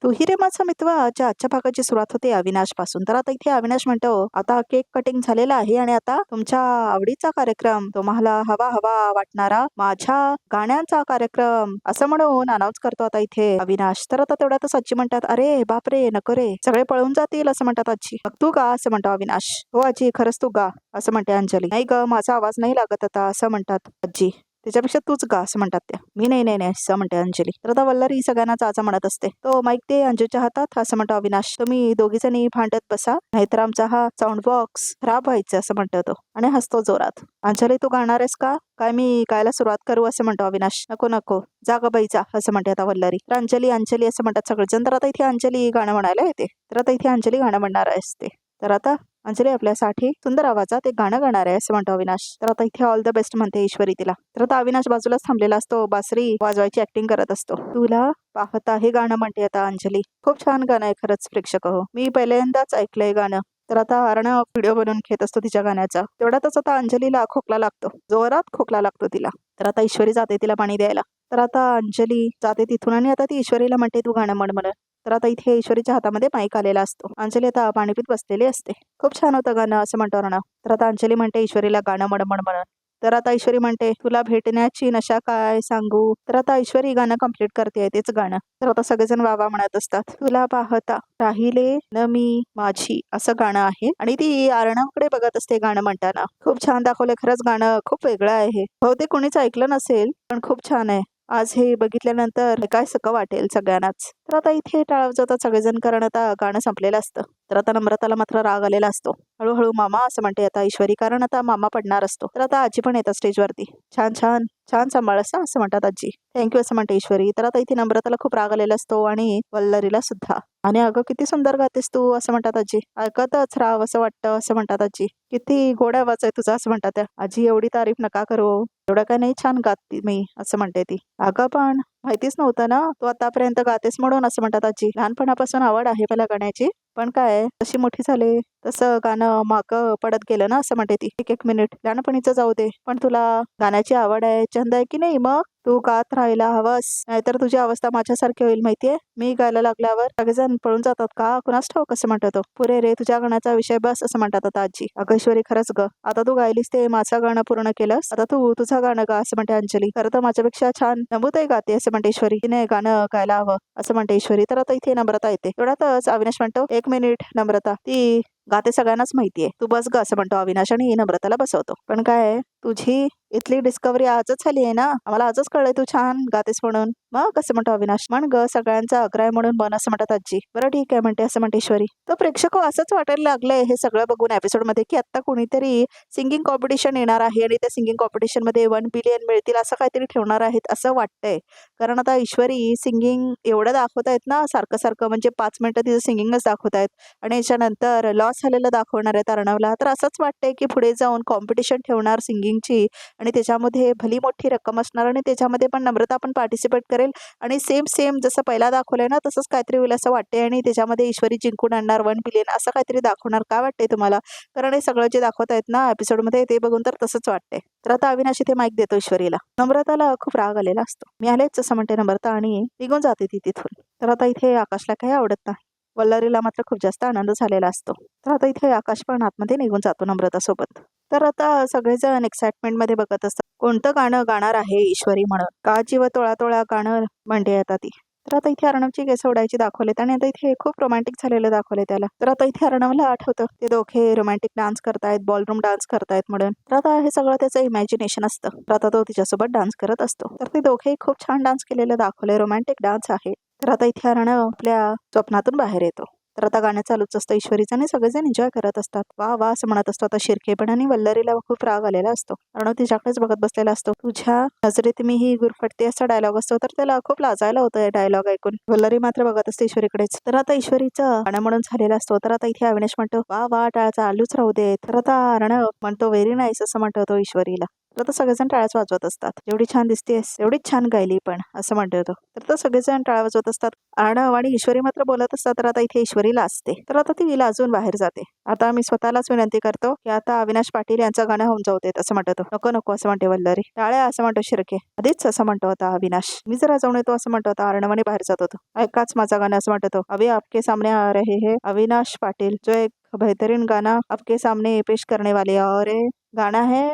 तू ही रे माझा मित्र आजच्या भागाची सुरुवात होते अविनाश पासून. तर आता इथे अविनाश म्हणतो, आता केक कटिंग झालेला आहे आणि आता तुमच्या आवडीचा कार्यक्रम, तुम्हाला हवा हवा वाटणारा माझ्या गाण्यांचा कार्यक्रम असं म्हणून अनाऊन्स करतो आता इथे अविनाश. तर आता तेवढ्यातच आजी म्हणतात, अरे बापरे नको रे, सगळे पळून जातील असं म्हणतात आजी. "मग तू गा असं म्हणतो अविनाश. हो आजी खरंच तू गा असं म्हणते अंजली. नाही ग माझा आवाज नाही लागत आता असं म्हणतात आजी. त्याच्यापेक्षा तूच गा असं म्हणतात त्या. मी नाही नाही नाही असं म्हणते अंजली. तर आता वल्लरी सगळ्यांना चाचा म्हणत असते, तो माईक ते अंजूच्या हातात असं म्हणतो अविनाश. तुम्ही दोघी जणी भांडत बसा, नाहीतर आमचा हा साऊंड बॉक्स खराब व्हायचा असं म्हणतो तो आणि हसतो जोरात. अंजली तू गाणार आहेस का? काय मी गायला सुरुवात करू असं म्हणतो अविनाश. नको नको जा ग बाई जा असं म्हणते आता वल्लरी. तर अंजली अंजली असं म्हणतात सगळेजण. तर आता इथे अंजली गाणं म्हणायला येते. तर आता इथे अंजली गाणं म्हणणार असते. तर आता अंजली आपल्यासाठी सुंदर आवाजात एक गाणं गाणार आहे असं म्हणतो अविनाश. तर आता इथे ऑल द बेस्ट म्हणते ईश्वरी तिला. तर आता अविनाश बाजूलाच थांबलेला असतो, बासरी वाजवायची ऍक्टिंग करत असतो. तुला पाहता हे गाणं म्हणते आता अंजली. खूप छान गाणं आहे खरंच प्रेक्षक हो, मी पहिल्यांदाच ऐकलंय गाणं. तर आता अर्णव व्हिडिओ बनवून घेत असतो तिच्या गाण्याचा. तेवढ्यातच आता अंजलीला खोकला लागतो, जोरात खोकला लागतो तिला. तर आता ईश्वरी जाते तिला पाणी द्यायला. तर आता अंजली जाते तिथून आणि आता ती ईश्वरीला म्हणते तू गाणं म्हण म्हणून. तर आता इथे ईश्वरीच्या हातामध्ये माईक आलेला असतो. अंजली आता पाणी पित बसलेली असते. खूप छान होतं गाणं असं म्हणतो अर्णव. तर आता अंजली म्हणते ईश्वरीला गाणं म्हण म्हण म्हणून. तर आता ईश्वरी म्हणते तुला भेटण्याची नशा काय सांगू. तर आता ईश्वरी गाणं कम्प्लीट करते तेच गाणं. तर आता सगळेजण वावा म्हणत असतात. तुला पाहता राहिले न मी माझी असं गाणं आहे आणि ती अर्णवकडे बघत असते गाणं म्हणताना. खूप छान दाखवलंय खरंच, गाणं खूप वेगळं आहे. बहुतेक कोणीच ऐकलं नसेल पण खूप छान आहे. आज हे बघितल्यानंतर काय सगळं वाटेल सगळ्यांनाच. तर आता इथे टाळा वाजवतात सगळेजण, कारण आता गाणं संपलेलं असतं. तर आता नम्रताला मात्र राग आलेला असतो. हळूहळू मामा असं म्हणते आता ईश्वरी, कारण आता मामा पडणार असतो. तर आता आजी पण येतात स्टेजवरती. छान छान छान सांभाळस असं म्हणतात आजी. थँक्यू असं म्हणते ईश्वरी. तर आता इथे नम्रताला खूप राग आलेला असतो आणि वल्लरीला सुद्धा. आणि अगं किती सुंदर गातेस तू असं म्हणतात आजी. ऐकतच राहावं असं वाटतं असं म्हणतात आजी. किती गोड आवाज आहे तुझा असं म्हणतात त्या. आजी एवढी तारीफ नका करू, एवढं काय नाही छान गाते मी असं म्हणते ती. अगं पण माहितीच नव्हतं ना तू आतापर्यंत गातेस म्हणून असं म्हणतात आजी. लहानपणापासून आवड आहे मला गाण्याची, पण काय जशी मोठी झाले तसं गाणं मागं पडत गेलं ना असं म्हणते ती. एक एक मिनिट लहानपणीचं जाऊ दे, पण तुला गाण्याची आवड आहे, छंद आहे की नाही, मग तू गात राहायला हवंस, नाहीतर तुझी अवस्था माझ्यासारखी होईल माहितीये. मी गायला लागल्यावर सगळेजण पळून जातात का कुणास ठाऊक कसं म्हणतो तो. पुरे रे तुझ्या गाण्याचा विषय बस असं म्हणतात आता आजी. अगं ईश्वरी खरंच ग, आता तू गायलीस ते माझं गाणं पूर्ण केलंस, आता तू तुझं गाणं गा असं म्हणते अंजली. खरं तर माझ्यापेक्षा छान नम्रताही गाते असं म्हणते ईश्वरी. तिने गाणं गायला हवं असं म्हणते ईश्वरी. तर आता इथे नम्रता येते. तेवढ्यातच अविनाश म्हणतो एक मिनिट नम्रता, ती गाते सगळ्यांनाच माहितीये, तू बस ग असं म्हणतो अविनाश आणि नम्रताला बसवतो. पण काय तुझी इथली डिस्कव्हरी आजच झाली आहे ना, आम्हाला आजच कळलंय तू छान गातेस म्हणून. मग कसं म्हणतो अविनाश, म्हण ग सगळ्यांचा अग्राय म्हणून मन असं म्हणतात आजी. बरं ठीक आहे म्हणते असं म्हणते ईश्वरी. तर प्रेक्षक असंच वाटायला लागलंय हे सगळं बघून एपिसोड मध्ये, की आता कोणीतरी सिंगिंग कॉम्पिटिशन येणार आहे आणि त्या सिंगिंग कॉम्पिटिशन मध्ये 1 बिलियन मिळतील असं काहीतरी ठेवणार आहेत असं वाटतंय. कारण आता ईश्वरी सिंगिंग एवढं दाखवतायत ना सारखं सारखं, म्हणजे 5 मिनिटं तिचं सिंगिंगच दाखवतायत आणि याच्यानंतर लॉस झालेलं दाखवणार आहे अर्णवला. तर असंच वाटतंय की पुढे जाऊन कॉम्पिटिशन ठेवणार सिंगिंगची आणि त्याच्यामध्ये भली मोठी रक्कम असणार आणि त्याच्यामध्ये पण नम्रता पण पार्टिसिपेट करेल आणि सेम सेम जसं पहिला दाखवलंय ना तसंच काहीतरी होईल असं वाटतंय आणि त्याच्यामध्ये ईश्वरी जिंकून आणणार 1 बिलियन असं काहीतरी दाखवणार. काय वाटतंय तुम्हाला? कारण हे सगळं जे दाखवत आहेत ना एपिसोडमध्ये ते बघून तर तसंच वाटतंय. तर आता अविनाश इथे माईक देतो ईश्वरीला. नम्रताला खूप राग आलेला असतो. मी आलेच असं म्हणते नम्रता आणि निघून जाते ती तिथून. तर आता इथे आकाशला काही आवडत नाही, वल्लरीला मात्र खूप जास्त आनंद झालेला असतो. तर आता इथे आकाश पण आतमध्ये निघून जातो नम्रता सोबत. तर आता सगळेजण एक्साइटमेंट मध्ये बघत असतात कोणतं गाणं गाणार आहे ईश्वरी म्हणून. का जीव तोळा तोळा गाणं म्हणते आता ती. तर आता इथे अर्णवची केस ओढायची दाखवलेत आणि आता इथे खूप रोमॅन्टिक झालेलं दाखवलंय त्याला. तर आता इथे अर्णवला आठवतं ते दोघे रोमॅन्टिक डान्स करतायत, बॉलरूम डान्स करतायत म्हणून. तर आता हे सगळं त्याचं इमॅजिनेशन असतं. तर आता तो तिच्यासोबत डान्स करत असतो. तर ते दोघेही खूप छान डान्स केलेलं दाखवलंय, रोमॅन्टिक डान्स आहे. तर आता इथे अर्णव आपल्या स्वप्नातून बाहेर येतो. तर आता गाणं चालूच असतं ईश्वरीचं आणि सगळेजण एन्जॉय करत असतात. वा वा असं म्हणत असतो आता शिर्के पण. आणि वल्लरीला खूप राग आलेला असतो. अर्णव तिच्याकडेच बघत बसलेला असतो. तुझ्या नजरेत मी ही गुरफटते असा डायलॉग असतो. तर त्याला खूप लाजायला होतं हे डायलॉग ऐकून. वल्लरी मात्र बघत असते ईश्वरीकडेच. तर आता ईश्वरीचं गाणं म्हणून झालेलं असतो. तर आता इथे अविनाश म्हणतो वा वा टाळ चालूच राहू दे. तर आता अर्णव म्हणतो व्हेरी नाईस असं म्हणतो तो ईश्वरीला. तर आता सगळेजण टाळ्याच वाजवत असतात. एवढी छान दिसतेस, एवढीच छान गायली पण, असं म्हणतो तो. तर सगळेजण टाळ्या वाजवत असतात. अर्णव आणि ईश्वरी मात्र बोलत असतात. तर आता इथे ईश्वरी लाजते. तर आता ती लाजून बाहेर जाते. आता मी स्वतःलाच विनंती करतो की आता अविनाश पाटील यांचं गाणं होऊन जाऊ देत, असं म्हणतो तो. नको नको असं म्हणते वल्लरी. टाळ्या असं म्हणतो शिर्के. आधीच असं म्हणतो होता अविनाश. मी जरा जाऊन येतो असं म्हणतो होता. अर्णवाने बाहेर जात होतो. ऐकाच माझा गाणं असं म्हणतो तो. अभी आपके सामने आ रहे हैं अविनाश पाटिल, जो एक बेहतरीन गाना आपके सामने पेश करने वाले हैं. और ये गाणं है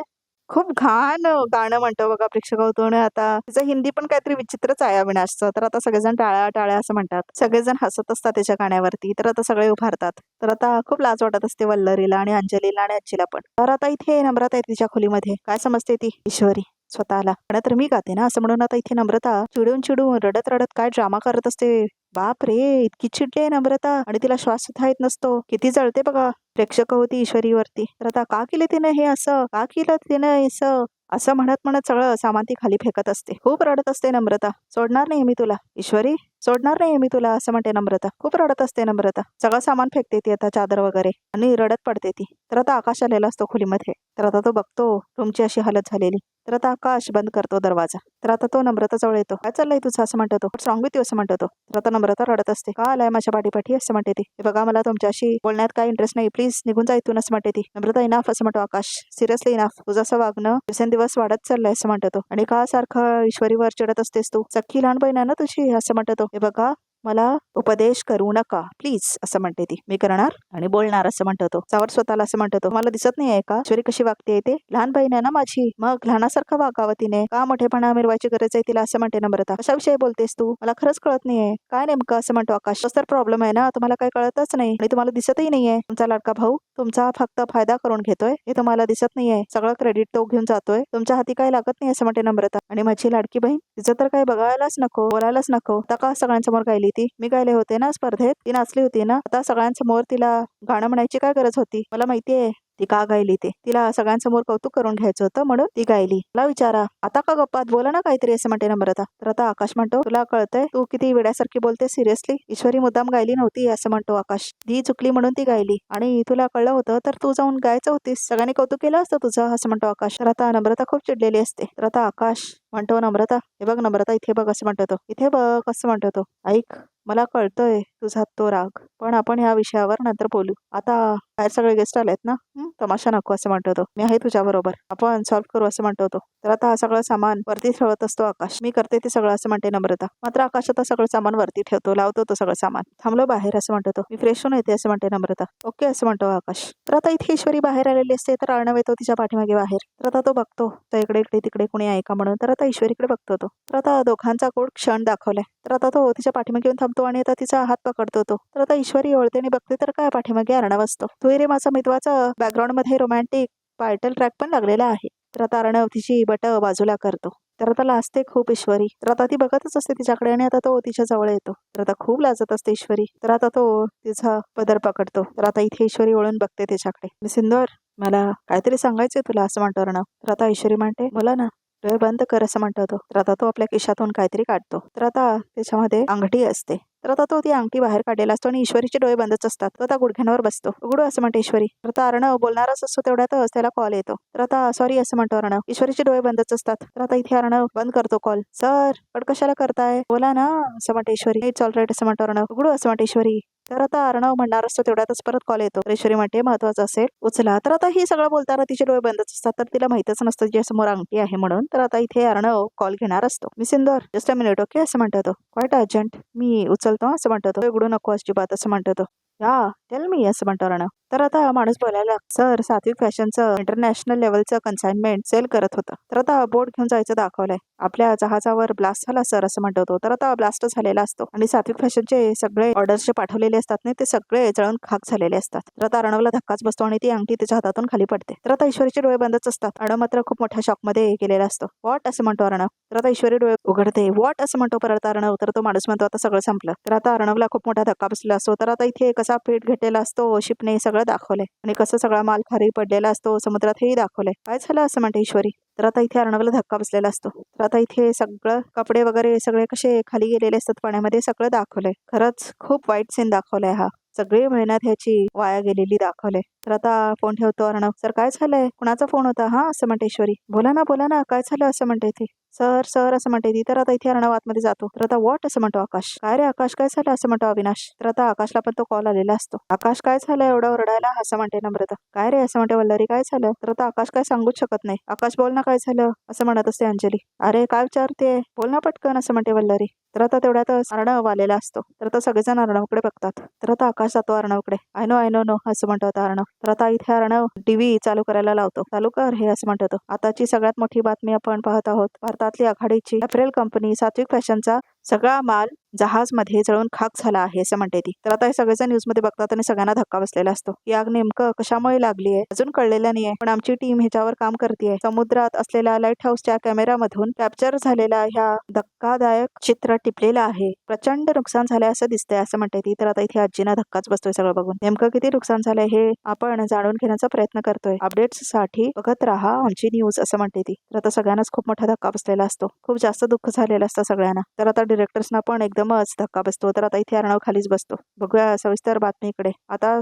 खूप घाण गाणं म्हणतो बघा प्रेक्षक होतो. आता तिचं हिंदी पण काहीतरी विचित्रच आहे अविनाशचं. तर आता सगळेजण टाळ्या टाळ्या असं म्हणतात. सगळेजण हसत असतात त्याच्या गाण्यावरती. तर आता सगळे उभारतात. तर आता खूप लाज वाटत असते वल्लरीला आणि अंजलीला आणि आजीला पण. तर आता इथे नम्रता आहे तिच्या खोलीमध्ये. काय समजते ती ईश्वरी स्वतःला. पण तर मी गाते ना असं म्हणून आता इथे नम्रता चिडून चिडून रडत रडत काय ड्रामा करत असते. बाप रे, इतकी चिडली आहे नम्रता. आणि तिला श्वास सुद्धा येत नसतो. किती जळते बघा प्रेक्षक होती ईश्वरीवरती. तर आता का केलं तिने हे असं, का केलं तिने असं, असं म्हणत म्हणत सगळं सामान ती खाली फेकत असते. खूप रडत असते नम्रता. सोडणार नाही मी तुला ईश्वरी, सोडणार नाही मी तुला असं म्हणते नम्रता. खूप रडत असते नम्रता. सगळं सामान फेकते ती आता, चादर वगैरे, आणि रडत पडते ती. तर आता आकाश आलेला असतो खोलीमध्ये. तर आता तो बघतो रूमची अशी हालत झालेली. तर आता आकाश बंद करतो दरवाजा. तर आता तो नम्रता जवळ येतो. काय चाललंय तुझं असं म्हणतो तो. व्हॉट्स रॉंग विथ यू असं म्हणतो तो. तर आता नम्रता रडत असते. का आलाय माझ्या पाठीपाठी असं म्हणते ती. बघा मला तुमच्याशी बोलण्यात काय इंटरेस्ट नाही, प्लीज निघून जा इथून असं म्हणते ती. नम्रता इनाफ असं म्हणतो आकाश. Seriously enough. तुझं असं वागणं दिवसेंदिवस वाढत चाललंय असं म्हणतो तो. आणि का सारखं ईश्वरीवर चिडत असतेस तू. सख्खी लहान बहीण आहे ना तुझी असं म्हणतो तो. हे बघा मला उपदेश करू नका प्लीज असं म्हणते ती. मी करणार आणि बोलणार असं म्हणतो तो. सावर स्वतःला असं म्हणतो तो. मला दिसत नाहीये का ईश्वरी कशी वागते ते. लहान बहीण आहे ना माझी, मग लहानासारखं वागावं तिने. का मोठेपणा मिरवायची गरज आहे तिला असं म्हणते नम्रता. कशाविषयी बोलतेस तू, मला खरंच कळत नाहीये काय नेमकं असं म्हणतो आकाश. तर प्रॉब्लेम आहे ना, तुम्हाला काही कळतच नाही आणि तुम्हाला दिसतही नाहीये. तुमचा लाडका भाऊ तुमचा फक्त फायदा करून घेतोय हे तुम्हाला दिसत नाहीये. सगळं क्रेडिट तो घेऊन जातोय. तुमच्या हाती काही लागत नाही असं म्हणते नम्रता. आणि माझी लाडकी बहीण, तिचं तर काही बघायलाच नको, बोलायलाच नको. आता का सगळ्यांसमोर गायली ती. मी गायले होते ना स्पर्धेत, ती नाचली होती ना. आता सगळ्यांसमोर तिला गाणं म्हणायची काय गरज होती. मला माहितीये ती का गायली ते. तिला सगळ्यांसमोर कौतुक करून घ्यायचं होतं म्हणून ती गायली. मला विचारा आता का गप्पात बोला ना काहीतरी असं म्हणते नम्रता. तर आता आकाश म्हणतो तुला कळतंय तू किती वेड्यासारखी बोलते सिरियसली. ईश्वरी मुद्दाम गायली नव्हती असं म्हणतो आकाश. ती चुकली म्हणून ती गायली आणि तुला कळलं होतं तर तू जाऊन गायचं होतीस. सगळ्यांनी कौतुक केलं असतं तुझं असं म्हणतो आकाश. तर आता नम्रता खूप चिडलेली असते. तर आता आकाश म्हणतो नम्रता हे बघ नम्रता इथे बघ असं म्हणतो तो. इथे बघ असं म्हणतो तो. ऐक मला कळतोय तुझा तो राग, पण आपण ह्या विषयावर नंतर बोलू. आता बाहेर सगळे गेस्ट आलेत ना, तमाशा नको असं म्हणतो तो. मी आहे तुझ्या बरोबर, आपण सॉल्व्ह करू असं म्हणतो तो. तर आता हा सगळं सामान वरती ठेवत असतो आकाश. मी करते ते सगळं असं म्हणते नम्रता. मात्र आकाश आता सगळं सामान वरती ठेवतो, लावतो तो सगळं सामान. थांबलो बाहेर असं म्हणतो तो. मी फ्रेश होऊन येते असं म्हणते नम्रता. ओके असं म्हणतो आकाश. तर आता इथे ईश्वरी बाहेर आलेली असते. तर अर्णव येतो तिच्या पाठीमागे बाहेर. तर आता तो बघतो तर इकडे इकडे तिकडे कोणी आहे का म्हणून. तर आता ईश्वरीकडे बघतो तो. तर आता दोघांचा गोड क्षण दाखवलाय. तर आता तो तिच्या पाठीमागे येऊन थांबतो आणि आता तिचा हात पकडतो तो. तर आता ईश्वरी ओळतेने बघते तर काय पाठीमागे अर्णव असतो. तू रे माझा मितवाचा बॅकग्राऊंड मध्ये रोमॅन्टिक टायटल ट्रॅक पण लागलेला आहे. तर आता अर्णव तिची बट बाजूला करतो. तर आता लाजते खूप ईश्वरी. तर आता ती बघतच असते तिच्याकडे आणि आता तो तिच्या जवळ येतो. तर आता खूप लाजत असते ईश्वरी. तर आता तो तिचा पदर पकडतो. तर आता इथे ईश्वरी वळून बघते तिच्याकडे. मी सिंदूर मला काहीतरी सांगायचंय तुला असं म्हणतो अर्णव. तर आता ईश्वरी म्हणते बोला ना. डोळे बंद कर असं म्हणतो तो. तर आता तो आपल्या खिशातून काहीतरी काढतो. तर आता त्याच्यामध्ये अंगठी असते. तर आता तो ती अंगठी बाहेर काढलेला असतो आणि ईश्वरीचे डोळे बंदच असतात. तो आता गुडघ्यांवर बसतो. उघडू असं म्हणते ईश्वरी. तर आता अर्णव बोलणारच असतो तेवढ्यातच त्याला कॉल येतो. तर आता सॉरी असं म्हणतो अर्णव. ईश्वरीचे डोळे बंदच असतात. तर आता इथे अर्णव बंद करतो कॉल. सर पण कशाला करताय, बोला ना असं म्हणते ईश्वरी. इट्स ऑल राईट असं म्हणतो अर्णव. उघडू असं म्हणते ईश्वरी. तर आता अर्णव म्हणणार असतो तेवढ्यातच परत कॉल येतो. तर ईश्वरी म्हणते महत्वाचं असेल उचला. तर आता ही सगळं बोलताना तिचे डोळे बंदच असतात. तर तिला माहितच नसतं तिच्या समोर अंगठी आहे म्हणून. तर आता इथे अर्णव कॉल घेणार असतो. मी सिंदूर जस्ट अ मिनिट ओके असं म्हणतो तो. क्वाईट अर्जंट मी उचलतो असं म्हणतो तो. उघडू नको अजिबात असं म्हणतो तो. या टेल मी असं म्हणतो अर्णव. तर आता माणूस बोलायला सर सात्विक फॅशनचं इंटरनॅशनल लेवलचं कन्साइनमेंट सेल करत होतं. तर आता बोट घेऊन जायचं दाखवलंय. आपल्या जहाजावर ब्लास्ट झाला सर असं म्हणतो तो. तर आता ब्लास्ट झालेला असतो आणि सात्विक फॅशनचे सगळे ऑर्डर्स जे पाठवलेले असतात ना ते सगळे जळून खाक झालेले असतात. तर आता अर्णवला धक्काच बसतो आणि ती अंगठी त्याच्या हातातून खाली पडते. तर आता ईश्वरीचे डोळे बंदच असतात. अर्णव मात्र खूप मोठ्या शॉकमध्ये गेलेला असतो. वॉट असं म्हणतो अर्णव. तर आता ईश्वरी डोळे उघडते. वॉट असं म्हणतो परत अर्णव. तर तो माणूस म्हणतो आता सगळं संपलं. तर आता अर्णवला खूप मोठा धक्का बसलेला असतो. तर आता इथे कसा पेट घेतलेला असतो शिपने सगळं दाखवलंय आणि कसं सगळा माल खाली पडलेला असतो समुद्रात हेही दाखवलंय. काय झालं असं म्हणते ईश्वरी. तर आता इथे अर्णवला धक्का बसलेला असतो. तर आता इथे सगळं कपडे वगैरे सगळे कसे खाली गेलेले असतात पाण्यामध्ये सगळं दाखवलंय. खरंच खूप वाईट सीन दाखवलाय हा. सगळी मेहनत ह्याची वाया गेलेली दाखवले. तर आता फोन ठेवतो अर्णव. सर काय झालंय? कुणाचा फोन होता? हा असं म्हणते ईश्वरी. बोला ना काय झालं असं म्हणते ती. सर असं म्हणते ती. तर आता इथे अर्णव आतमध्ये जातो. तर आता व्हॉट असं म्हणतो आकाश. काय रे आकाश काय झालं असं म्हणतो अविनाश. तर आता आकाशला पण तो कॉल आलेला असतो. आकाश काय झालं एवढं ओरडायला असं म्हणते नम्रता. काय रे असं म्हणते वल्लरी. काय झालं? तर आता आकाश काय सांगूच शकत नाही. आकाश बोल ना काय झालं असं म्हणत असते अंजली. अरे काय विचारते बोल ना पटकन असं म्हणते वल्लरी. तर आता तेवढ्यातच अर्णव आलेला असतो. तर आता सगळेजण अर्णवकडे बघतात. तर आता आकाश जातो अर्णवकडे. आय नो नो असं म्हणतो आता अर्णव. तर आता इथे अर्णव टीव्ही चालू करायला लावतो. चालू कर हे असं म्हणतो तो. आताची सगळ्यात मोठी बातमी आपण पाहत आहोत. भारतातली आघाडीची अप्रेल कंपनी सात्विक फॅशनचा सगळा माल जहाजमध्ये जळून खाक झाला आहे असं म्हणते ती. तर आता हे सगळेजण न्यूजमध्ये बघतात आणि सगळ्यांना धक्का बसलेला असतो. ही आग नेमकं कशामुळे लागली आहे अजून कळलेलं नाहीये. पण आमची टीम ह्याच्यावर काम करते. समुद्रात असलेल्या लाईट हाऊसच्या कॅमेरामधून कॅप्चर झालेला ह्या धक्कादायक चित्र टिपलेलं आहे. प्रचंड नुकसान झालंय असं दिसतंय असं म्हणते ती. तर आता इथे आजीना धक्काच बसतोय सगळं बघून. नेमकं किती नुकसान झालंय हे आपण जाणून घेण्याचा प्रयत्न करतोय. अपडेट्स साठी बघत राहा आमची न्यूज असं म्हणते ती. तर आता सगळ्यांनाच खूप मोठा धक्का बसलेला असतो. खूप जास्त दुःख झालेलं असतं सगळ्यांना. तर आता डिरेक्टर्सना पण एकदमच धक्का बसतो. तर आता इथे अर्णव खालीच बसतो. बघूया सविस्तर बातमीकडे. आता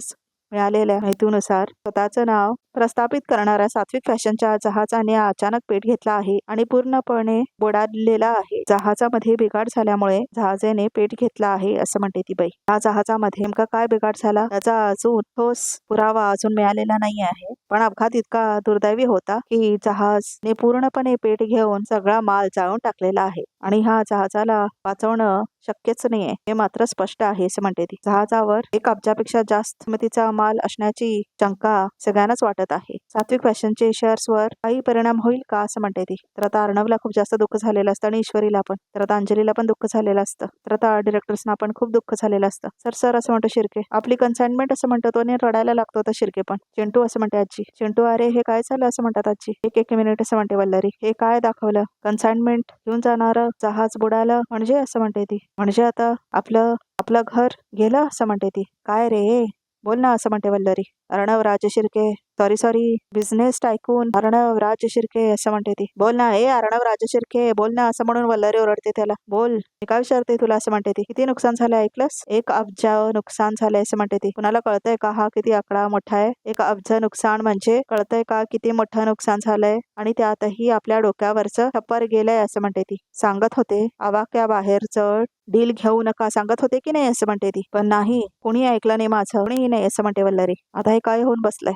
मिळालेल्या माहितीनुसार स्वतःचं नाव प्रस्थापित करणाऱ्या सात्विक फॅशनच्या जहाजाने अचानक पेट घेतला आहे आणि पूर्णपणे बुडालेला आहे. जहाजामध्ये बिघाड झाल्यामुळे जहाजाने पेट घेतला आहे असं म्हणते ती बाई. या जहाजामध्ये नेमका काय बिघाड झाला याचा अजून ठोस पुरावा अजून मिळालेला नाही आहे. पण अपघात इतका दुर्दैवी होता की जहाजने पूर्णपणे पेट घेऊन सगळा माल जाळून टाकलेला आहे आणि ह्या जहाजाला वाचवणं शक्यच नाहीये हे मात्र स्पष्ट आहे असं म्हणते ती. जहाजावर 1 अब्जापेक्षा जास्त किमतीचा माल असण्याची शंका सगळ्यांनाच वाटत आहे. सात्विक फॅशनचे शेअर्सवर काही परिणाम होईल का असं म्हणते ती. तर आता अर्णवला खूप जास्त दुःख झालेलं असतं आणि ईश्वरीला पण. तर आता अंजलीला पण दुःख झालेलं असतं. तर आता डिरेक्टर्सना पण खूप दुःख झालेलं असतं. सर असं म्हणतो शिर्के. आपली कन्साइनमेंट असं म्हणतो तो आणि रडायला लागतो आता शिर्के पण. चिंटू असं म्हणते आजी. चिंटू अरे हे काय झालं असं म्हणतात आजी. एक मिनिट असं म्हणते वल्लरी. हे काय दाखवलं? कन्साइनमेंट घेऊन जाणारं जहाज बुडालं म्हणजे असं म्हणते ती. म्हणजे आता आपलं घर गेलं असं म्हणते ती. काय रे बोल ना असं म्हणते Vallari. Arnav Rajshirke sorry business tycoon Arnav Rajshirke असं म्हणते ती. बोल ना हे अर्णव राजशिर्के बोल ना असं म्हणून वल्लरी ओरडते त्याला. बोल मी काय विचारते तुला असं म्हणते ती. किती नुकसान झालं ऐकलंस? 1 अब्ज नुकसान झालंय असं म्हणते ती. कुणाला कळतंय का हा किती आकडा मोठा आहे? 1 अब्ज नुकसान म्हणजे कळतंय का किती मोठं नुकसान झालंय आणि त्यातही आपल्या डोक्यावरचं छप्पर गेलंय असं म्हणते ती. सांगत होते आवाक्याबाहेरचं डील घेऊ नका सांगत होते की नाही असं म्हणते ती. पण नाही कोणी ऐकलं नाही माझं. कोणीही नाही असं म्हणते वल्लरी. आता हे काय होऊन बसलंय?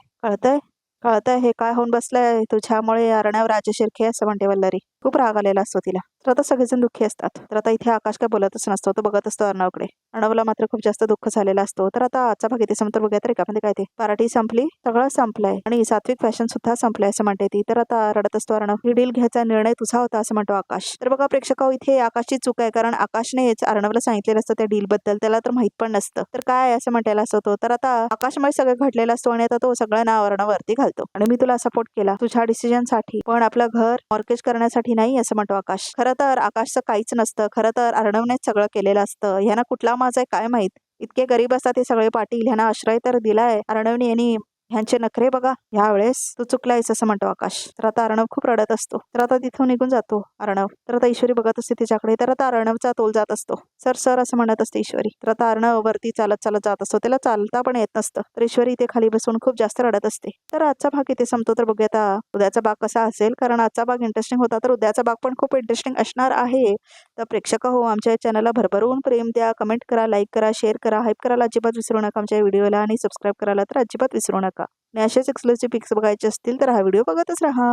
कळतंय हे काय होऊन बसलंय तुझ्यामुळे अर्णव राजशिर्के असं म्हणते वल्लरी. खूप राग आलेला असतो तिला. तर आता सगळेजण दुःखी असतात. तर आता इथे आकाश काय बोलतच नसतो. तो बघत असतो अर्णवकडे. अर्णवला मात्र खूप जास्त दुःख झालेला असतो. तर आता आजचा भाग इथे संपतो. बघूया तर एकामध्ये काय ते पार्टी संपली सगळं संपलंय आणि सात्विक फॅशन सुद्धा संपलंय असं म्हणते ती. तर आता रडत असतो अर्णव. ही डील घ्यायचा निर्णय तुझा होता असं म्हणतो आकाश. तर बघा प्रेक्षक इथे आकाशची चूक आहे कारण आकाशनेच अर्णवला सांगितलेलं असतं त्या डील बद्दल. त्याला तर माहित पण नसतं. तर काय असं म्हणायला असतो तो. तर आता आकाशमुळे सगळं घडलेलं असतो आणि आता तो सगळं नाव अर्णववरती घालतो आणि मी तुला सपोर्ट केला तुझ्या डिसिजन साठी पण आपलं घर मॉर्गेज करण्यासाठी नाही असं म्हणतो आकाश. खरं तर आकाशचं काहीच नसतं. खरं तर अर्णवनेच सगळं केलेलं असतं. ह्यांना कुठला माझा आहे काय माहित. इतके गरीब असतात हे सगळे पाटील. ह्यांना आश्रय तर दिलाय अर्णवने यांनी. ह्यांचे नखरे बघा. ह्यावेळेस तू चुकलायस असं म्हणतो आकाश. तर आता अर्णव खूप रडत असतो. तर आता तिथून निघून जातो अर्णव. तर आता ईश्वरी बघत असते तिच्याकडे. तर आता अर्णवचा तोल जात असतो. सर असं म्हणत असते ईश्वरी. तर आता अर्णव वरती चालत जात असतो. त्याला चालता पण येत नसतं. तर ईश्वरी इथे खाली बसून खूप जास्त रडत असते. तर आजचा भाग इथे संपतो. तर बघूया आता उद्याचा भाग कसा असेल कारण आजचा भाग इंटरेस्टिंग होता. तर उद्याचा भाग पण खूप इंटरेस्टिंग असणार आहे. तर प्रेक्षक हो आमच्या चॅनलला भरभरून प्रेम द्या. कमेंट करा, लाईक करा, शेअर करा, हाईप करायला अजिबात विसरू नका आमच्या व्हिडिओला आणि सबस्क्राईब करायला तर अजिबात विसरू नका. आणि असेच एक्सक्लुसिव्ह पिक्स बघायचे असतील तर हा व्हिडिओ बघतच राहा.